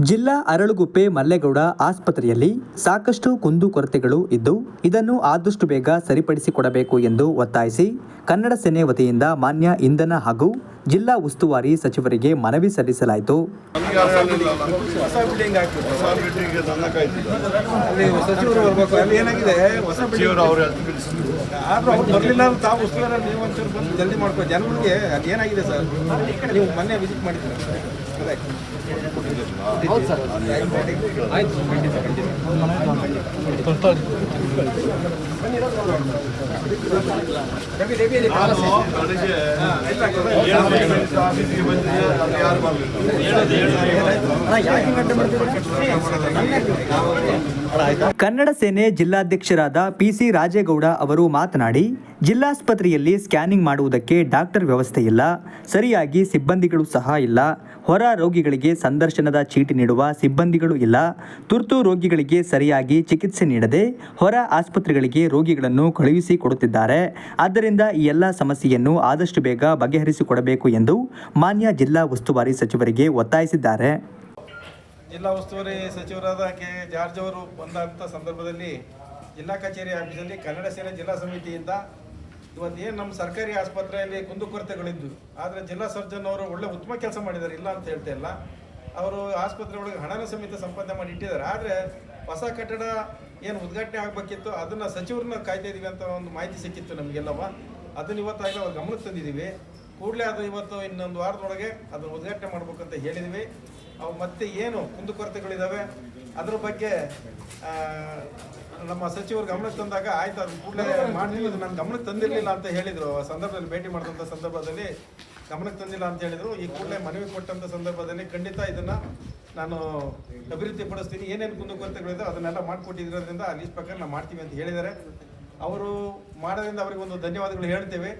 ಜಿಲ್ಲಾ ಅರಳುಗುಪ್ಪೆ ಮಲ್ಲೇಗೌಡ ಆಸ್ಪತ್ರೆಯಲ್ಲಿ ಸಾಕಷ್ಟು ಕುಂದುಕೊರತೆಗಳು ಇದ್ದು ಇದನ್ನು ಆದಷ್ಟು ಬೇಗ ಸರಿಪಡಿಸಿಕೊಡಬೇಕು ಎಂದು ಒತ್ತಾಯಿಸಿ ಕನ್ನಡ ಸೇನೆ ವತಿಯಿಂದ ಮಾನ್ಯ ಇಂಧನ ಹಾಗೂ ಜಿಲ್ಲಾ ಉಸ್ತುವಾರಿ ಸಚಿವರಿಗೆ ಮನವಿ ಸಲ್ಲಿಸಲಾಯಿತು. ಜಲ್ದಿ ಮಾಡ್ಕೋ ಜನಗಳಿಗೆ ಅದೇನಾಗಿದೆ ಸರ್, ನೀವು ಮೊನ್ನೆ ವಿಸಿಟ್ ಮಾಡಿದ್ದೀರಾ? ಹೌದು ಸರ್, ಆಯ್ತು. ಕನ್ನಡ ಸೇನೆ ಜಿಲ್ಲಾಧ್ಯಕ್ಷರಾದ ಪಿಸಿ ರಾಜೇಗೌಡ ಅವರು ಮಾತನಾಡಿ, ಜಿಲ್ಲಾಸ್ಪತ್ರೆಯಲ್ಲಿ ಸ್ಕ್ಯಾನಿಂಗ್ ಮಾಡುವುದಕ್ಕೆ ಡಾಕ್ಟರ್ ವ್ಯವಸ್ಥೆ ಇಲ್ಲ, ಸರಿಯಾಗಿ ಸಿಬ್ಬಂದಿಗಳು ಸಹ ಇಲ್ಲ, ಹೊರ ರೋಗಿಗಳಿಗೆ ಸಂದರ್ಶನದ ಚೀಟಿ ನೀಡುವ ಸಿಬ್ಬಂದಿಗಳು ಇಲ್ಲ, ತುರ್ತು ರೋಗಿಗಳಿಗೆ ಸರಿಯಾಗಿ ಚಿಕಿತ್ಸೆ ನೀಡದೆ ಹೊರ ಆಸ್ಪತ್ರೆಗಳಿಗೆ ರೋಗಿಗಳನ್ನು ಕಳುಹಿಸಿಕೊಡುತ್ತಿದ್ದಾರೆ. ಆದ್ದರಿಂದ ಈ ಎಲ್ಲ ಸಮಸ್ಯೆಯನ್ನು ಆದಷ್ಟು ಬೇಗ ಬಗೆಹರಿಸಿಕೊಡಬೇಕು ಎಂದು ಮಾನ್ಯ ಜಿಲ್ಲಾ ಉಸ್ತುವಾರಿ ಸಚಿವರಿಗೆ ಒತ್ತಾಯಿಸಿದ್ದಾರೆ. ಜಿಲ್ಲಾ ಉಸ್ತುವಾರಿ ಸಚಿವರಾದ ಕೆ ಜಾರ್ಜ್ ಅವರು ಬಂದಂಥ ಸಂದರ್ಭದಲ್ಲಿ ಜಿಲ್ಲಾ ಕಚೇರಿ ಆಫೀಸಲ್ಲಿ ಕನ್ನಡ ಸೇನೆ ಜಿಲ್ಲಾ ಸಮಿತಿಯಿಂದ ಇವತ್ತೇನು ನಮ್ಮ ಸರ್ಕಾರಿ ಆಸ್ಪತ್ರೆಯಲ್ಲಿ ಕುಂದುಕೊರತೆಗಳಿದ್ದು, ಆದರೆ ಜಿಲ್ಲಾ ಸರ್ಜನ್ ಅವರು ಒಳ್ಳೆ ಉತ್ತಮ ಕೆಲಸ ಮಾಡಿದ್ದಾರೆ, ಇಲ್ಲ ಅಂತ ಹೇಳ್ತಾ ಇಲ್ಲ. ಅವರು ಆಸ್ಪತ್ರೆ ಒಳಗೆ ಹಣನ ಸಮೇತ ಸಂಪಾದನೆ ಮಾಡಿ ಇಟ್ಟಿದ್ದಾರೆ. ಆದರೆ ಹೊಸ ಕಟ್ಟಡ ಏನು ಉದ್ಘಾಟನೆ ಆಗಬೇಕಿತ್ತು ಅದನ್ನು ಸಚಿವರನ್ನ ಕಾಯ್ತಾ ಇದ್ದೀವಿ ಅಂತ ಒಂದು ಮಾಹಿತಿ ಸಿಕ್ಕಿತ್ತು ನಮಗೆಲ್ಲವ. ಅದನ್ನು ಇವತ್ತಾಗಲೇ ಅವ್ರ ಗಮನಕ್ಕೆ ತಂದಿದ್ದೀವಿ. ಕೂಡಲೇ ಅದು ಇವತ್ತು ಇನ್ನೊಂದು ವಾರದೊಳಗೆ ಅದನ್ನು ಉದ್ಘಾಟನೆ ಮಾಡ್ಬೇಕಂತ ಹೇಳಿದ್ವಿ. ಅವು ಮತ್ತೆ ಏನು ಕುಂದುಕೊರತೆಗಳಿದ್ದಾವೆ ಅದ್ರ ಬಗ್ಗೆ ನಮ್ಮ ಸಚಿವರು ಗಮನಕ್ಕೆ ತಂದಾಗ ಆಯ್ತು ಅದು ಕೂಡಲೇ ಮಾಡ್ತೀವಿ, ಇದು ನನ್ನ ಗಮನಕ್ಕೆ ತಂದಿರಲಿಲ್ಲ ಅಂತ ಹೇಳಿದರು. ಆ ಸಂದರ್ಭದಲ್ಲಿ ಭೇಟಿ ಮಾಡಿದಂಥ ಸಂದರ್ಭದಲ್ಲಿ ಗಮನಕ್ಕೆ ತಂದಿಲ್ಲ ಅಂತ ಹೇಳಿದರು. ಈ ಕೂಡಲೇ ಮನವಿ ಕೊಟ್ಟಂಥ ಸಂದರ್ಭದಲ್ಲಿ ಖಂಡಿತ ಇದನ್ನು ನಾನು ಅಭಿವೃದ್ಧಿಪಡಿಸ್ತೀನಿ, ಏನೇನು ಕುಂದುಕೊರತೆಗಳಿದೆ ಅದನ್ನೆಲ್ಲ ಮಾಡಿಕೊಟ್ಟಿರೋದ್ರಿಂದ ಆ ಲೀಸ್ಟ್ ಪ್ರಕಾರ ನಾವು ಮಾಡ್ತೀವಿ ಅಂತ ಹೇಳಿದ್ದಾರೆ. ಅವರು ಮಾಡೋದ್ರಿಂದ ಅವರಿಗೆ ಒಂದು ಧನ್ಯವಾದಗಳು ಹೇಳ್ತೇವೆ.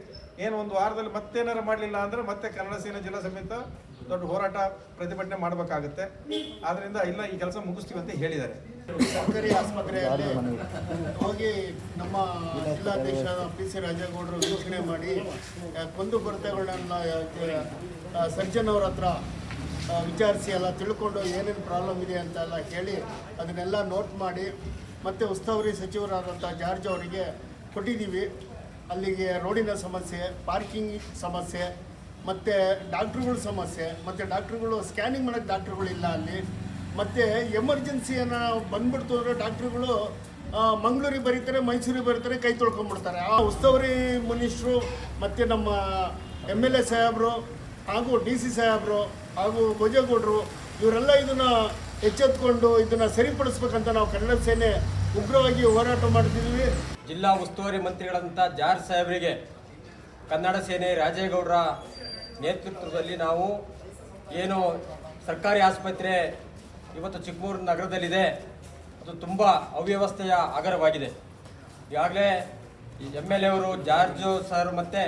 ಏನು ಒಂದು ವಾರದಲ್ಲಿ ಮತ್ತೇನಾರು ಮಾಡಲಿಲ್ಲ ಅಂದರೆ ಮತ್ತೆ ಕನ್ನಡ ಸೇನೆ ಜಿಲ್ಲಾ ಸಮೇತ ದೊಡ್ಡ ಹೋರಾಟ ಪ್ರತಿಭಟನೆ ಮಾಡಬೇಕಾಗುತ್ತೆ. ಆದ್ದರಿಂದ ಇಲ್ಲ, ಈ ಕೆಲಸ ಮುಗಿಸ್ತೀವಿ ಅಂತ ಹೇಳಿದ್ದಾರೆ. ಸರ್ಕಾರಿ ಆಸ್ಪತ್ರೆಯಲ್ಲಿ ಹೋಗಿ ನಮ್ಮ ಜಿಲ್ಲಾಧ್ಯಕ್ಷ ಪಿಸಿ ರಾಜೇಗೌಡರು ವೀಕ್ಷಣೆ ಮಾಡಿ ಕುಂದುಕೊರತೆಗಳನ್ನೆಲ್ಲ ಸರ್ಜನ್ ಅವ್ರ ಹತ್ರ ವಿಚಾರಿಸಿ ಎಲ್ಲ ತಿಳ್ಕೊಂಡು ಏನೇನು ಪ್ರಾಬ್ಲಮ್ ಇದೆ ಅಂತೆಲ್ಲ ಹೇಳಿ ಅದನ್ನೆಲ್ಲ ನೋಟ್ ಮಾಡಿ ಮತ್ತು ಉಸ್ತುವಾರಿ ಸಚಿವರಾದಂಥ ಜಾರ್ಜ್ ಅವರಿಗೆ ಕೊಟ್ಟಿದ್ದೀವಿ. ಅಲ್ಲಿಗೆ ರೋಡಿನ ಸಮಸ್ಯೆ, ಪಾರ್ಕಿಂಗ್ ಸಮಸ್ಯೆ, ಮತ್ತು ಡಾಕ್ಟ್ರುಗಳ ಸಮಸ್ಯೆ, ಮತ್ತು ಡಾಕ್ಟ್ರುಗಳು ಸ್ಕ್ಯಾನಿಂಗ್ ಮಾಡೋಕ್ಕೆ ಡಾಕ್ಟ್ರುಗಳಿಲ್ಲ ಅಲ್ಲಿ. ಮತ್ತು ಎಮರ್ಜೆನ್ಸಿಯನ್ನು ಬಂದ್ಬಿಡ್ತು ಅಂದರೆ ಡಾಕ್ಟ್ರುಗಳು ಮಂಗಳೂರಿಗೆ ಬರೀತಾರೆ, ಮೈಸೂರಿಗೆ ಬರೀತಾರೆ, ಕೈ ತೊಳ್ಕೊಂಡ್ಬಿಡ್ತಾರೆ. ಆ ಉಸ್ತುವಾರಿ ಮಿನಿಸ್ಟ್ರು ಮತ್ತು ನಮ್ಮ MLA ಸಾಹೇಬರು ಹಾಗೂ DC ಸಾಹೇಬರು ಹಾಗೂ ಭೋಜೇಗೌಡರು ಇವರೆಲ್ಲ ಇದನ್ನು ಎಚ್ಚೆತ್ಕೊಂಡು ಇದನ್ನು ಸರಿಪಡಿಸ್ಬೇಕಂತ ನಾವು ಕನ್ನಡ ಸೇನೆ ಉಗ್ರವಾಗಿ ಹೋರಾಟ ಮಾಡ್ತಿದ್ವಿ. ಜಿಲ್ಲಾ ಉಸ್ತುವಾರಿ ಮಂತ್ರಿಗಳಂಥ ಜಾರ್ಜ್ ಸಾಹೇಬರಿಗೆ ಕನ್ನಡ ಸೇನೆ ರಾಜೇಗೌಡರ ನೇತೃತ್ವದಲ್ಲಿ ನಾವು ಏನು ಸರ್ಕಾರಿ ಆಸ್ಪತ್ರೆ ಇವತ್ತು ಚಿಕ್ಕಮಗಳೂರು ನಗರದಲ್ಲಿದೆ, ಅದು ತುಂಬ ಅವ್ಯವಸ್ಥೆಯ ಆಗರವಾಗಿದೆ. ಈಗಾಗಲೇ MLA ಅವರು ಜಾರ್ಜ್ ಸರ್ ಮತ್ತು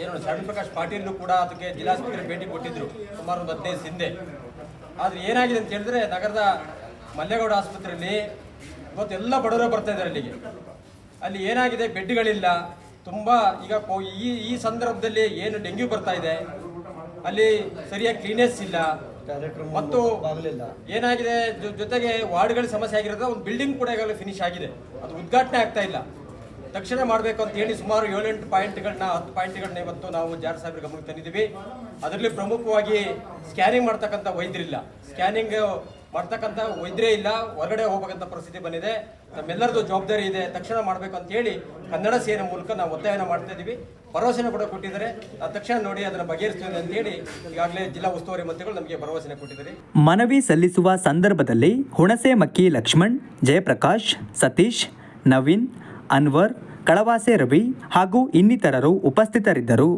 ಏನು ಶರಣ್ ಪ್ರಕಾಶ್ ಪಾಟೀಲ್ರು ಕೂಡ ಅದಕ್ಕೆ ಜಿಲ್ಲಾಸ್ಪತ್ರೆ ಭೇಟಿ ಕೊಟ್ಟಿದ್ದರು ಸುಮಾರು ಒಂದು 15 ಹಿಂದೆ. ಆದರೆ ಏನಾಗಿದೆ ಅಂತ ಹೇಳಿದ್ರೆ, ನಗರದ ಮಲ್ಲೇಗೌಡ ಆಸ್ಪತ್ರೆಯಲ್ಲಿ ಇವತ್ತು ಎಲ್ಲ ಬಡವರು ಬರ್ತಾ ಇದ್ದಾರೆ ಅಲ್ಲಿಗೆ. ಅಲ್ಲಿ ಏನಾಗಿದೆ, ಬೆಡ್ಗಳಿಲ್ಲ. ತುಂಬ ಈಗ ಈ ಸಂದರ್ಭದಲ್ಲಿ ಏನು ಡೆಂಗ್ಯೂ ಬರ್ತಾ ಇದೆ, ಅಲ್ಲಿ ಸರಿಯಾಗಿ ಕ್ಲೀನೆಸ್ ಇಲ್ಲ. ಮತ್ತು ಏನಾಗಿದೆ, ಜೊತೆಗೆ ವಾರ್ಡ್ಗಳ ಸಮಸ್ಯೆ ಆಗಿರೋದು. ಒಂದು ಬಿಲ್ಡಿಂಗ್ ಕೂಡ ಈಗಾಗಲೇ ಫಿನಿಶ್ ಆಗಿದೆ, ಅದು ಉದ್ಘಾಟನೆ ಆಗ್ತಾ ಇಲ್ಲ. ತಕ್ಷಣ ಮಾಡಬೇಕು ಅಂತ ಹೇಳಿ ಸುಮಾರು 7-8 ಪಾಯಿಂಟ್ಗಳನ್ನ 10 ಪಾಯಿಂಟ್ಗಳನ್ನ ಇವತ್ತು ನಾವು ಜಾರ್ಜ್ ಸಾಹೇಬ್ರ ಗಮನಕ್ಕೆ ತಂದಿದ್ದೀವಿ. ಅದರಲ್ಲಿ ಪ್ರಮುಖವಾಗಿ ಸ್ಕ್ಯಾನಿಂಗ್ ಮಾಡ್ತಕ್ಕಂಥ ವೈದ್ಯರಿಲ್ಲ, ಸ್ಕ್ಯಾನಿಂಗ್ ಮಾಡ್ತಕ್ಕಂಥ ವೈದ್ಯರೇ ಇಲ್ಲ, ಹೊರಗಡೆ ಹೋಗಬೇಕಂತ ಪರಿಸ್ಥಿತಿ ಬಂದಿದೆ. ನಮ್ಮೆಲ್ಲರದ್ದು ಜವಾಬ್ದಾರಿ ಇದೆ, ತಕ್ಷಣ ಮಾಡಬೇಕು ಅಂತ ಹೇಳಿ ಕನ್ನಡ ಸೇನೆ ಮೂಲಕ ನಾವು ಒತ್ತಾಯನ ಮಾಡ್ತಾ ಇದ್ದೀವಿ. ಭರವಸೆನ ಕೂಡ ಕೊಟ್ಟಿದ್ದಾರೆ, ತಕ್ಷಣ ನೋಡಿ ಅದನ್ನು ಬಗೆಹರಿಸ್ತೀವಿ ಅಂತ ಹೇಳಿ ಈಗಾಗಲೇ ಜಿಲ್ಲಾ ಉಸ್ತುವಾರಿ ಮಂತ್ರಿಗಳು ನಮಗೆ ಭರವಸೆನ ಕೊಟ್ಟಿದ್ದಾರೆ. ಮನವಿ ಸಲ್ಲಿಸುವ ಸಂದರ್ಭದಲ್ಲಿ ಹುಣಸೆ ಮಕ್ಕಿ ಲಕ್ಷ್ಮಣ್, ಜಯಪ್ರಕಾಶ್, ಸತೀಶ್, ನವೀನ್, ಅನ್ವರ್, ಕಳವಾಸೆ ರವಿ ಹಾಗೂ ಇನ್ನಿತರರು ಉಪಸ್ಥಿತರಿದ್ದರು.